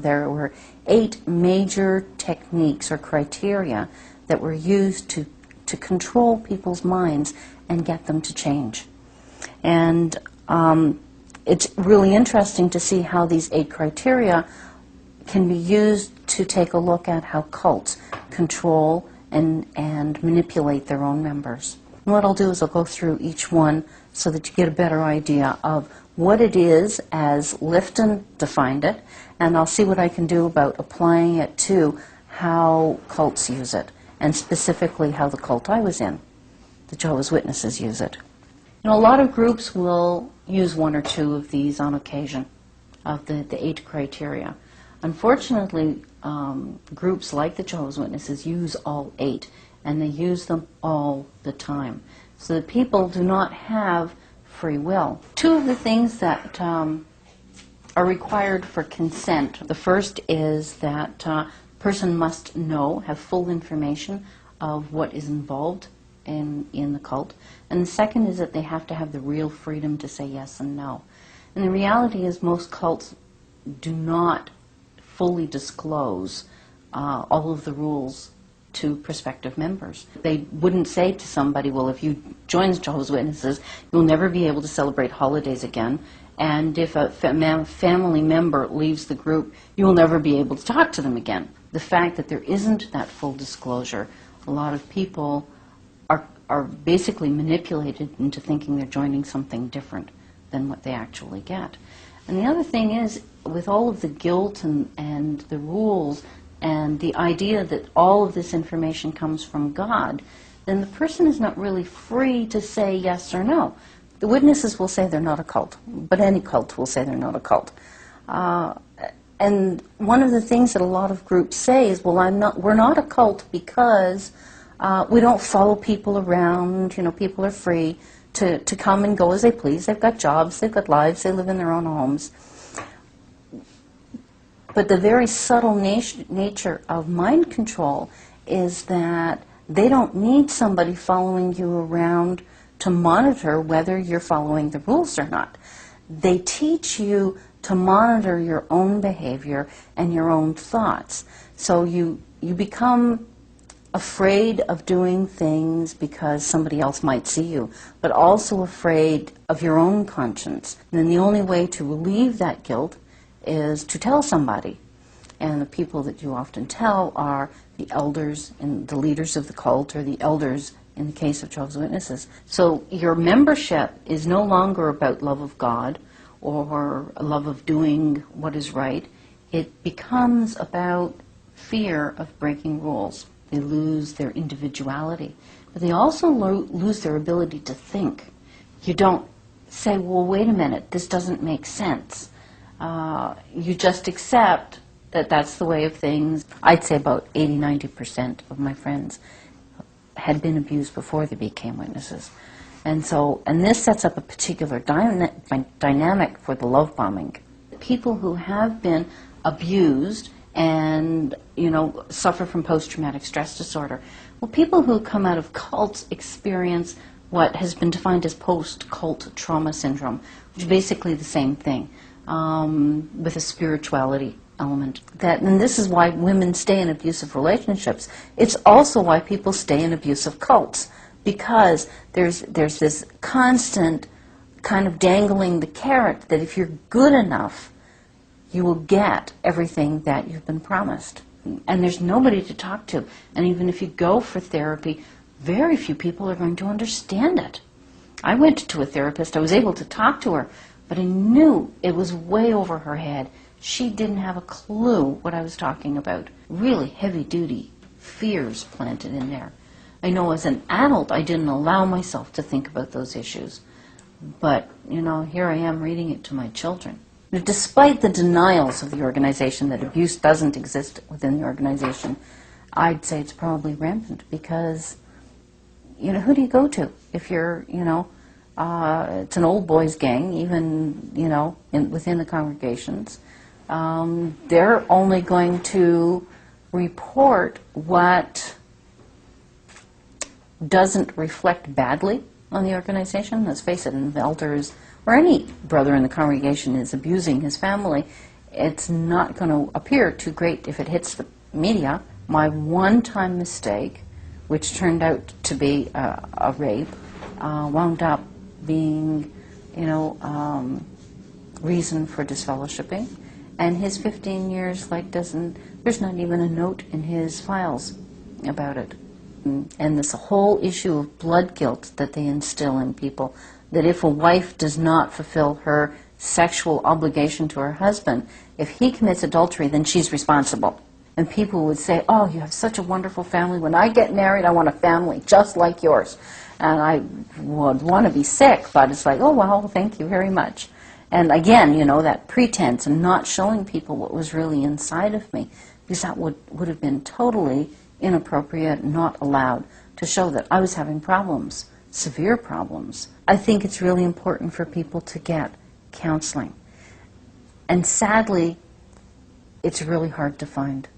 There were 8 major techniques or criteria that were used to control people's minds and get them to change. And it's really interesting to see how these 8 criteria can be used to take a look at how cults control and manipulate their own members. And what I'll do is I'll go through each one so that you get a better idea of what it is as Lifton defined it, and I'll see what I can do about applying it to how cults use it, and specifically how the cult I was in, the Jehovah's Witnesses, use it. You know, a lot of groups will use 1 or 2 of these on occasion, of the 8 criteria. Unfortunately, groups like the Jehovah's Witnesses use all 8, and they use them all the time. So that people do not have free will. 2 of the things that are required for consent. The first is that a person must have full information of what is involved in the cult. And the second is that they have to have the real freedom to say yes and no. And the reality is most cults do not fully disclose all of the rules to prospective members. They wouldn't say to somebody, well, if you join Jehovah's Witnesses, you'll never be able to celebrate holidays again, and if a family member leaves the group, you will never be able to talk to them again. The fact that there isn't that full disclosure, a lot of people are basically manipulated into thinking they're joining something different than what they actually get. And the other thing is, with all of the guilt and the rules and the idea that all of this information comes from God, then the person is not really free to say yes or no. The witnesses will say they're not a cult, but any cult will say they're not a cult. And one of the things that a lot of groups say is, well, we're not a cult because we don't follow people around, people are free to come and go as they please. They've got jobs, they've got lives, they live in their own homes. But the very subtle nature of mind control is that they don't need somebody following you around to monitor whether you're following the rules or not. They teach you to monitor your own behavior and your own thoughts. So you become afraid of doing things because somebody else might see you, but also afraid of your own conscience. And then the only way to relieve that guilt is to tell somebody. And the people that you often tell are the elders and the leaders of the cult, or the elders in the case of Jehovah's Witnesses. So your membership is no longer about love of God or a love of doing what is right. It becomes about fear of breaking rules. They lose their individuality. But they also lose their ability to think. You don't say, well, wait a minute, this doesn't make sense. You just accept that that's the way of things. I'd say about 80–90% of my friends had been abused before they became witnesses. And this sets up a particular dynamic for the love bombing. People who have been abused and, suffer from post-traumatic stress disorder. Well, people who come out of cults experience what has been defined as post-cult trauma syndrome, which is basically the same thing, with a spirituality element. And this is why women stay in abusive relationships. It's also why people stay in abusive cults, because there's this constant kind of dangling the carrot that if you're good enough, you will get everything that you've been promised. And there's nobody to talk to. And even if you go for therapy, very few people are going to understand it. I went to a therapist. I was able to talk to her, but I knew it was way over her head. She didn't have a clue what I was talking about. Really heavy-duty fears planted in there. I know as an adult I didn't allow myself to think about those issues. But, here I am reading it to my children. Despite the denials of the organization that abuse doesn't exist within the organization, I'd say it's probably rampant because, who do you go to if you're, it's an old boys gang, even, within the congregations. They're only going to report what doesn't reflect badly on the organization. Let's face it, an elder or any brother in the congregation is abusing his family, it's not going to appear too great if it hits the media. My one-time mistake, which turned out to be a rape, wound up being, reason for disfellowshipping. And his 15 years, there's not even a note in his files about it. And this whole issue of blood guilt that they instill in people, that if a wife does not fulfill her sexual obligation to her husband, if he commits adultery, then she's responsible. And people would say, oh, you have such a wonderful family. When I get married, I want a family just like yours. And I would want to be sick, but it's like, oh, well, thank you very much. And again, that pretense and not showing people what was really inside of me, because that would have been totally inappropriate, not allowed, to show that I was having problems, severe problems. I think it's really important for people to get counseling. And sadly, it's really hard to find.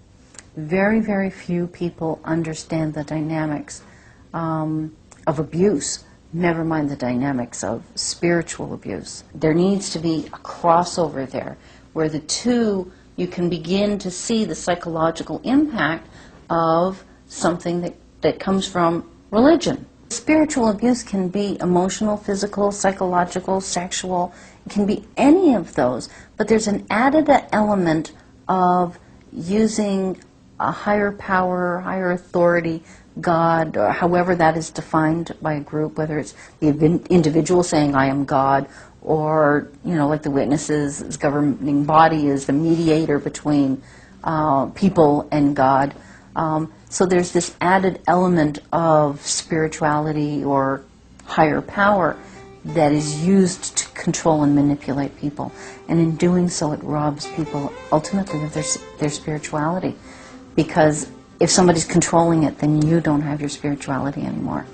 Very, very few people understand the dynamics of abuse, never mind the dynamics of spiritual abuse. There needs to be a crossover there, where the two, you can begin to see the psychological impact of something that comes from religion. Spiritual abuse can be emotional, physical, psychological, sexual. It can be any of those, but there's an added element of using a higher power, higher authority, God, or however that is defined by a group, whether it's the individual saying, I am God, or, like the witnesses, this governing body is the mediator between people and God. So there's this added element of spirituality or higher power that is used to control and manipulate people. And in doing so, it robs people ultimately of their spirituality. Because if somebody's controlling it, then you don't have your spirituality anymore.